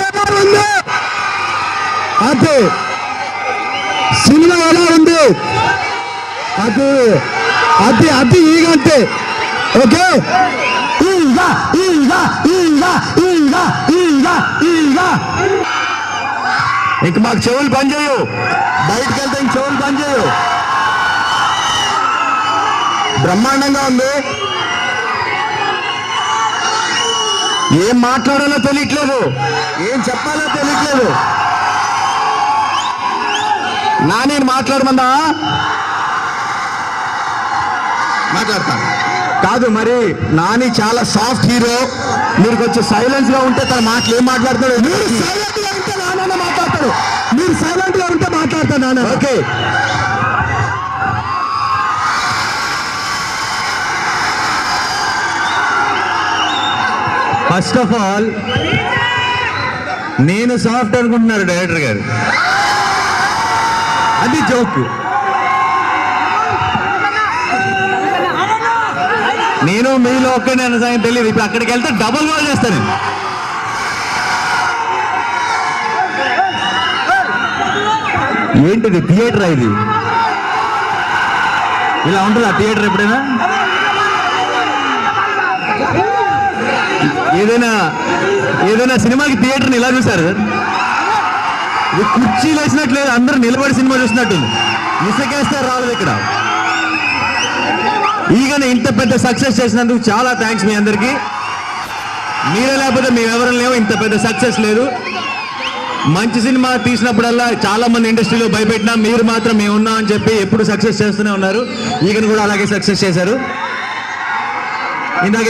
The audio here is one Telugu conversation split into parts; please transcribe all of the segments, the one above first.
ఎలా ఉంది? అది సినిమా ఎలా ఉంది? అది అది అది ఈగంటే ఓకే. ఇంక మాకు చెవులు పనిచేయవు, బయటకు వెళ్తే ఇంక చెవులు పనిచేయవు. బ్రహ్మాండంగా ఉంది. ఏం మాట్లాడాలో తెలియట్లేదు, ఏం చెప్పాలో తెలియట్లేదు. నేను మాట్లాడమందా? మాట్లాడతాను కాదు మరి. నాని చాలా సాఫ్ట్ హీరో, మీరు కొంచెం సైలెన్స్ గా ఉంటే తన మాటలు ఏం మాట్లాడతాడు? మీరు సైలెంట్ గా ఉంటే నాన్న మాట్లాడతాడు, మీరు సైలెంట్ గా ఉంటే మాట్లాడతాడు నాన్న. ఓకే, ఫస్ట్ ఆఫ్ ఆల్ నేను సాఫ్ట్ అనుకుంటున్నారు డైరెక్టర్ గారు, అది జోక్. నేను మీలో ఒక్కడే అన్న సంగతి తెలియదు. ఇప్పుడు అక్కడికి వెళ్తే డబుల్ గోల్ చేస్తాను. ఏంటిది థియేటర్? ఇది ఇలా ఉంటుందా థియేటర్ ఎప్పుడైనా? ఏదైనా సినిమాకి థియేటర్ని ఇలా చూసారు? కుర్చీలు వేసినట్లేదు, అందరూ నిలబడి సినిమా చూసినట్టుంది. ఇసుకేస్తే రాలేదు ఇక్కడ. ఈగనే ఇంత పెద్ద సక్సెస్ చేసినందుకు చాలా థ్యాంక్స్ మీ అందరికీ. మీరే లేకపోతే మేమెవరం లేవు, ఇంత పెద్ద సక్సెస్ లేదు. మంచి సినిమా తీసినప్పుడల్లా చాలా మంది ఇండస్ట్రీలో భయపెట్టినా మీరు మాత్రం మేము ఉన్నాం అని చెప్పి ఎప్పుడు సక్సెస్ చేస్తూనే ఉన్నారు. ఈగను కూడా అలాగే సక్సెస్ చేశారు. ఇందాక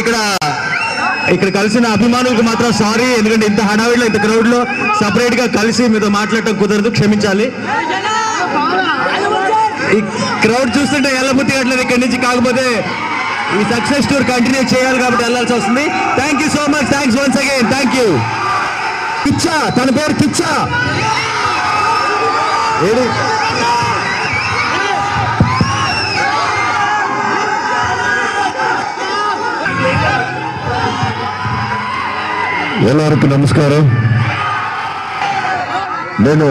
ఇక్కడ కలిసిన అభిమానులకు మాత్రం సారీ, ఎందుకంటే ఇంత హడావిడిలో ఇంత క్రౌడ్లో సపరేట్గా కలిసి మీతో మాట్లాడటం కుదరదు, క్షమించాలి. ఈ క్రౌడ్ చూస్తుంటే వెళ్ళబుద్ధి కావట్లేదు ఇక్కడి నుంచి. కాకపోతే ఈ సక్సెస్ టూర్ కంటిన్యూ చేయాలి కాబట్టి వెళ్ళాల్సి వస్తుంది. Thank you so much, thanks once again, thank you. Kichcha, తన పేరు కిచ్చా. ಎಲ್ಲರಿಗೂ నమస్కారం. నేను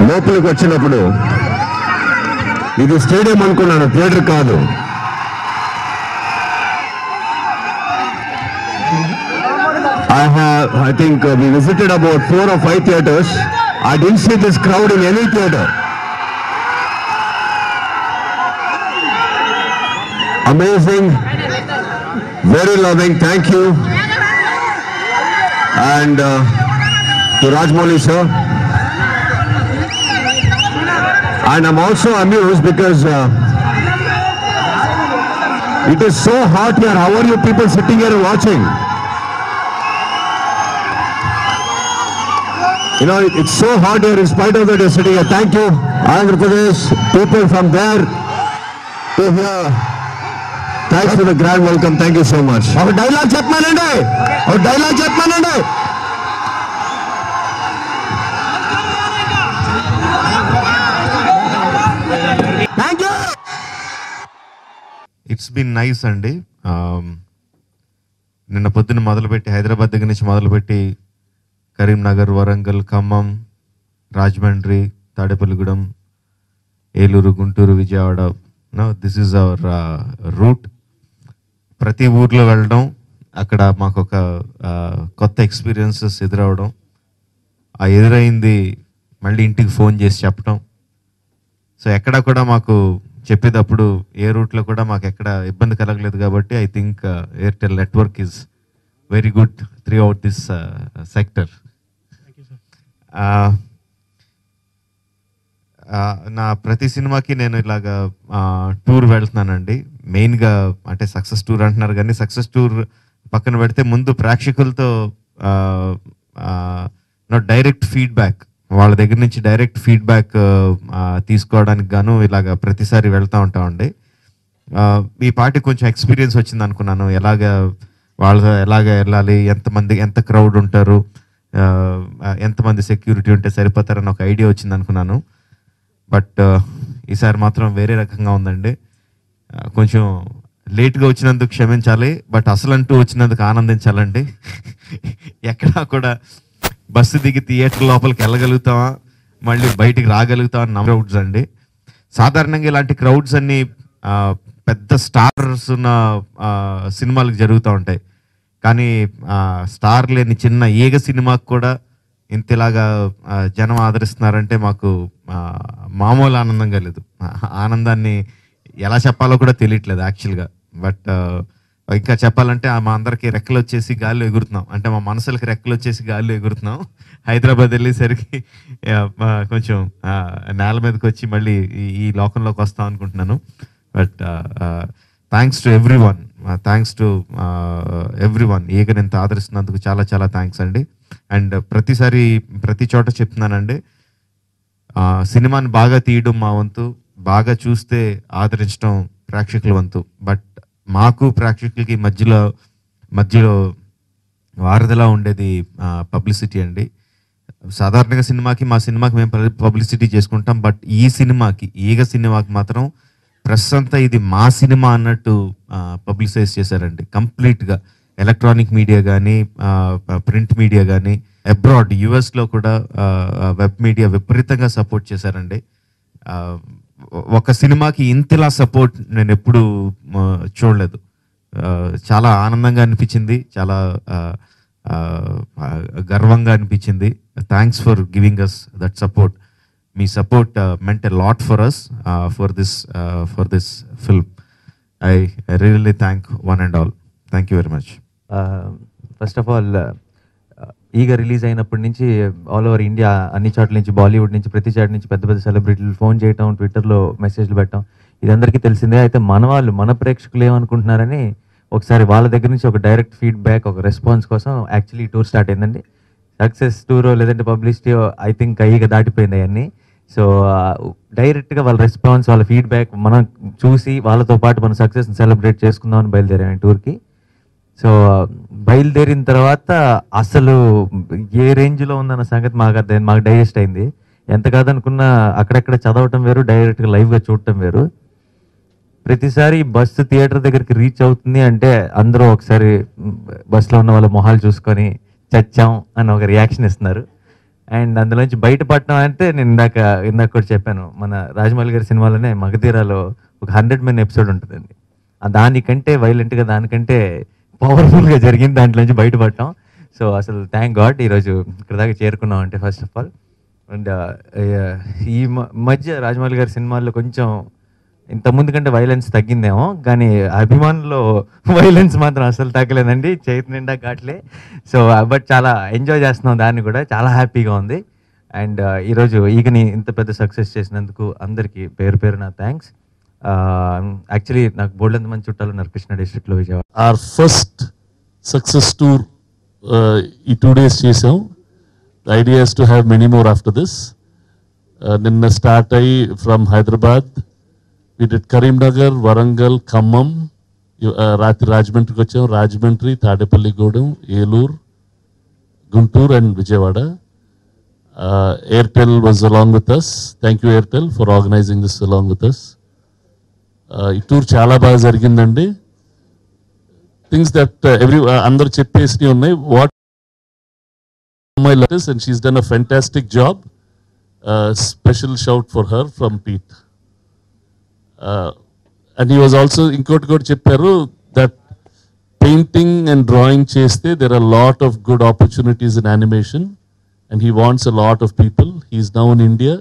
లోపలికి వచ్చినప్పుడు ఇది స్టేడియం అనుకున్నాను, థియేటర్ కాదు. I think we visited about 4 or 5 theaters. I didn't see this crowd in any theater. Amazing, very loving. Thank you. And to Rajmouli sir. And I'm also amused because it is so hot here. How are you people sitting here and watching? You know, it's so hot here in spite of that you're sitting here. Thank you, Andhra Pradesh, people from there to here. Thanks for the grand welcome. Thank you so much. Our dialogue chepmanandi. Our dialogue chepmanandi. Thank you. It's been nice అండి. నిన్న పొద్దున్న మొదలుపెట్టి హైదరాబాద్ దగ్గర నుంచి మొదలుపెట్టి Karimnagar, Warangal, Khammam, Rajahmundry, Tadepalligudem, Eluru, Guntur, Vijayawada. This is our route. ప్రతి ఊర్లో వెళ్ళడం, అక్కడ మాకు ఒక కొత్త ఎక్స్పీరియన్సెస్ ఎదురవడం, ఆ ఎదురైంది మళ్ళీ ఇంటికి ఫోన్ చేసి చెప్పడం. సో ఎక్కడ కూడా మాకు చెప్పేటప్పుడు ఏ రూట్లో కూడా మాకు ఎక్కడ ఇబ్బంది కలగలేదు. కాబట్టి I think Airtel network is very good through out this sector. నా ప్రతి సినిమాకి నేను ఇలాగా టూర్ వెళ్తున్నానండి. మెయిన్గా అంటే సక్సెస్ టూర్ అంటున్నారు కానీ సక్సెస్ టూర్ పక్కన పెడితే ముందు ప్రేక్షకులతో డైరెక్ట్ ఫీడ్బ్యాక్, వాళ్ళ దగ్గర నుంచి డైరెక్ట్ ఫీడ్బ్యాక్ తీసుకోవడానికి గాను ఇలాగ ప్రతిసారి వెళ్తూ ఉంటామండి. ఈ పార్టీ కొంచెం ఎక్స్పీరియన్స్ వచ్చింది అనుకున్నాను. వాళ్ళతో ఎలాగ వెళ్ళాలి, ఎంత క్రౌడ్ ఉంటారు, ఎంతమంది సెక్యూరిటీ ఉంటే సరిపోతారని ఒక ఐడియా వచ్చింది అనుకున్నాను. బట్ ఈసారి మాత్రం వేరే రకంగా ఉందండి. కొంచెం లేట్గా వచ్చినందుకు క్షమించాలి, బట్ అసలంటూ వచ్చినందుకు ఆనందించాలండి. ఎక్కడా కూడా బస్సు దిగి థియేటర్ లోపలికి వెళ్ళగలుగుతామా, మళ్ళీ బయటికి రాగలుగుతామా క్రౌడ్స్ అండి. సాధారణంగా ఇలాంటి క్రౌడ్స్ అన్ని పెద్ద స్టార్స్ ఉన్న సినిమాలకు జరుగుతూ ఉంటాయి. కానీ స్టార్ లేని చిన్న ఈగ సినిమాకు కూడా ఇంతలాగా జనం ఆదరిస్తున్నారంటే మాకు మామూలు ఆనందంగా లేదు. ఆనందాన్ని ఎలా చెప్పాలో కూడా తెలియట్లేదు యాక్చువల్గా. బట్ ఇంకా చెప్పాలంటే మా అందరికీ రెక్కలు వచ్చేసి గాల్లో ఎగురుతున్నాం, అంటే మా మనసులకి రెక్కలు వచ్చేసి గాల్లో ఎగురుతున్నాం. హైదరాబాద్ వెళ్ళేసరికి కొంచెం నేల మీదకి వచ్చి మళ్ళీ ఈ లోకంలోకి వస్తాం అనుకుంటున్నాను. But thanks to everyone ఈగని ఇంత ఆదరిస్తున్నందుకు చాలా చాలా థ్యాంక్స్ అండి. అండ్ ప్రతి చోట చెప్తున్నానండి, సినిమాని బాగా తీయడం మా వంతు, బాగా చూస్తే ఆదరించడం ప్రేక్షకుల వంతు. బట్ మాకు ప్రేక్షకులకి మధ్యలో వారధిలా ఉండేది పబ్లిసిటీ అండి. సాధారణంగా మా సినిమాకి మేము పబ్లిసిటీ చేసుకుంటాం. బట్ ఈ ఈగ సినిమాకి మాత్రం ప్రెస్ అంతా ఇది మా సినిమా అన్నట్టు పబ్లిసైజ్ చేశారండి కంప్లీట్గా. ఎలక్ట్రానిక్ మీడియా కానీ, ప్రింట్ మీడియా కానీ, అబ్రాడ్ యుఎస్లో కూడా వెబ్ మీడియా విపరీతంగా సపోర్ట్ చేశారండి. ఒక సినిమాకి ఇంతలా సపోర్ట్ నేను ఎప్పుడు చూడలేదు. చాలా ఆనందంగా అనిపించింది, చాలా గర్వంగా అనిపించింది. Thanks for giving us that support. మీ support meant a lot for us for this film. I really thank one and all. Thank you very much. First of all Eega release అయినప్పటి నుంచి ఆల్ ఓవర్ ఇండియా, అన్ని చోట్ల నుంచి, బాలీవుడ్ నుంచి, ప్రతి చోట నుంచి పెద్ద పెద్ద సెలబ్రిటీలు ఫోన్ చేయటం, ట్విట్టర్లో మెసేజ్లు పెట్టడం, ఇది అందరికీ తెలిసిందే. అయితే మన ప్రేక్షకులు ఏమనుకుంటున్నారని ఒకసారి వాళ్ళ దగ్గర నుంచి ఒక డైరెక్ట్ ఫీడ్బ్యాక్, ఒక రెస్పాన్స్ కోసం యాక్చువల్లీ ఈ టూర్ స్టార్ట్ అయిందండి. సక్సెస్ టూరో లేదంటే పబ్లిసిటీ ఐ థింక్ ఈగ దాటిపోయింది అవన్నీ. సో డైరెక్ట్గా వాళ్ళ రెస్పాన్స్, వాళ్ళ ఫీడ్బ్యాక్ మనం చూసి వాళ్ళతో పాటు మన సక్సెస్ని సెలబ్రేట్ చేసుకుందామని బయలుదేరాం టూర్కి. సో బయలుదేరిన తర్వాత అసలు ఏ రేంజ్లో ఉందన్న సంగతి మాకు డైజెస్ట్ అయింది. ఎంత కాదనుకున్నా అక్కడెక్కడ చదవటం వేరు, డైరెక్ట్గా లైవ్గా చూడటం వేరు. ప్రతిసారి బస్సు థియేటర్ దగ్గరికి రీచ్ అవుతుంది అంటే అందరూ ఒకసారి బస్సులో ఉన్న వాళ్ళ మొహాలు చూసుకొని చచ్చాం అని ఒక రియాక్షన్ ఇస్తున్నారు. అండ్ అందులోంచి బయటపడటం అంటే నేను ఇందాక కూడా చెప్పాను, మన రాజమౌళి గారి సినిమాలోనే మగధీరాలో ఒక 100 Men ఎపిసోడ్ ఉంటుందండి. దానికంటే వైలెంట్గా, దానికంటే పవర్ఫుల్గా జరిగింది దాంట్లో నుంచి బయటపడటం. సో అసలు థ్యాంక్ గాడ్ ఈరోజు ఇక్కడ దాకా చేరుకున్నాం అంటే ఫస్ట్ ఆఫ్ ఆల్. అండ్ ఈ మధ్య రాజమౌళి గారి సినిమాల్లో కొంచెం ఇంతకుముందు కంటే వైలెన్స్ తగ్గిందేమో, కానీ అభిమానుల్లో వైలెన్స్ మాత్రం అసలు తగ్గలేదండి, చేతి నిండా కాట్లే. సో బట్ చాలా ఎంజాయ్ చేస్తున్నాం దాన్ని కూడా, చాలా హ్యాపీగా ఉంది. అండ్ ఈరోజు ఈగని ఇంత పెద్ద సక్సెస్ చేసినందుకు అందరికీ పేరు పేరు నా థ్యాంక్స్. యాక్చువల్లీ నాకు బోల్డంత మంది చుట్టాలు ఉన్నారు కృష్ణా డిస్ట్రిక్ట్లో, Vijayawada. Our first success tour ఈ 2 days చేసాం. The idea is to have many more after this. నిన్న స్టార్ట్ అయ్యి from Hyderabad we did Karimnagar, Warangal, Khammam, రాత్రి రాజమండ్రికి వచ్చాం. Rajahmundry, Tadepalligudem, Eluru, Guntur and Vijayawada. Airtel was along with us. Thank you Airtel for organising this along with us. ఈ టూర్ చాలా బాగా జరిగిందండి. థింగ్స్ దట్ అందరూ చెప్పేసి ఉన్నాయి. What my letters and she's done a fantastic job. Special shout for her from Pete. And he was also ఇంకోటి కూడా చెప్పారు దట్ పెయింటింగ్ అండ్ డ్రాయింగ్ చేస్తే there are lot of good opportunities in animation and he wants a lot of people. He is now in India.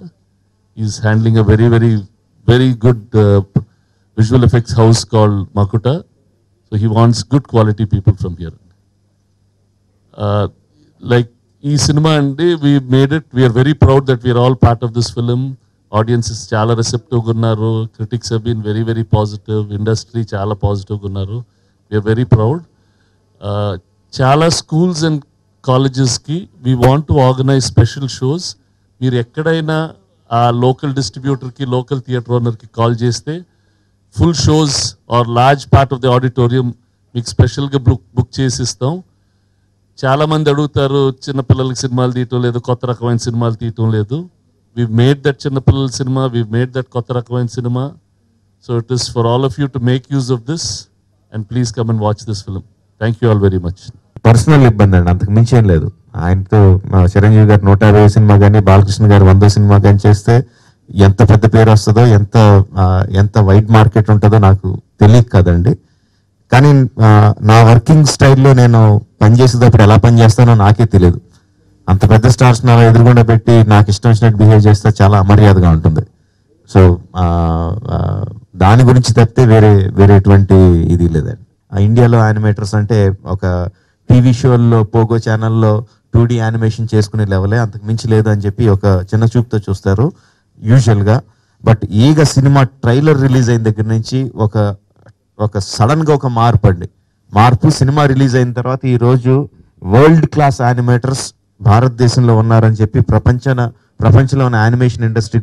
He is handling a very very very good visual effects house called Makuta. So he wants good quality people from here. Like ee cinema and we made it. We are very proud that we are all part of this film. Audiences chala receptive gunnaru. Critics have been very very positive. Industry chala positive gunnaru. We are very proud. Chala schools and colleges ki we want to organize special shows. Meer ekkadaina aa local distributor ki, local theatre owner ki call cheste full shows or large part of the auditorium మీకు స్పెషల్గా బుక్ చేసి ఇస్తాం. చాలామంది అడుగుతారు చిన్నపిల్లలకి సినిమాలు తీయటం లేదు, కొత్త రకమైన సినిమాలు తీయటం లేదు. వీ మేడ్ దట్ చిన్నపిల్లల సినిమా, వీ మేడ్ దట్ కొత్త రకమైన cinema. So it is for all of you to make use of this and please come and watch this film. Thank you all very much. Personal ఇబ్బంది అండి, అంతకు మించి ఏం లేదు. ఆయనతో చిరంజీవి గారు 150 సినిమా కానీ బాలకృష్ణ గారు 100 సినిమా కానీ చేస్తే ఎంత పెద్ద పేరు వస్తుందో ఎంత వైడ్ మార్కెట్ ఉంటుందో నాకు తెలియదు కదండి. కానీ నా వర్కింగ్ స్టైల్లో నేను పనిచేసేటప్పుడు ఎలా పనిచేస్తానో నాకే తెలియదు. అంత పెద్ద స్టార్స్ నా ఎదురుగుండా పెట్టి నాకు ఇష్టం వచ్చినట్టు బిహేవ్ చేస్తే చాలా అమర్యాదగా ఉంటుంది. సో దాని గురించి తప్పితే వేరే ఎటువంటి ఇది లేదండి. ఇండియాలో యానిమేటర్స్ అంటే ఒక టీవీ షోల్లో పోగో ఛానల్లో 2D యానిమేషన్ చేసుకునే లెవెలే, అంతకు మించి లేదు అని చెప్పి ఒక చిన్న చూపుతో చూస్తారు యూజువల్గా. బట్ ఈగ సినిమా ట్రైలర్ రిలీజ్ అయిన దగ్గర నుంచి ఒక సడన్గా ఒక మార్పు సినిమా రిలీజ్ అయిన తర్వాత ఈరోజు వరల్డ్ క్లాస్ యానిమేటర్స్ భారతదేశంలో ఉన్నారని చెప్పి ప్రపంచంలో ఉన్న యానిమేషన్ ఇండస్ట్రీ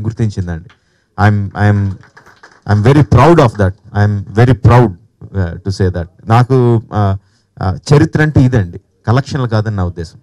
గుర్తించిందండి. I'm very proud of that. I'm very proud to say that. నాకు చరిత్ర అంటే ఇదండి, కలెక్షన్లు కాదని నా ఉద్దేశం.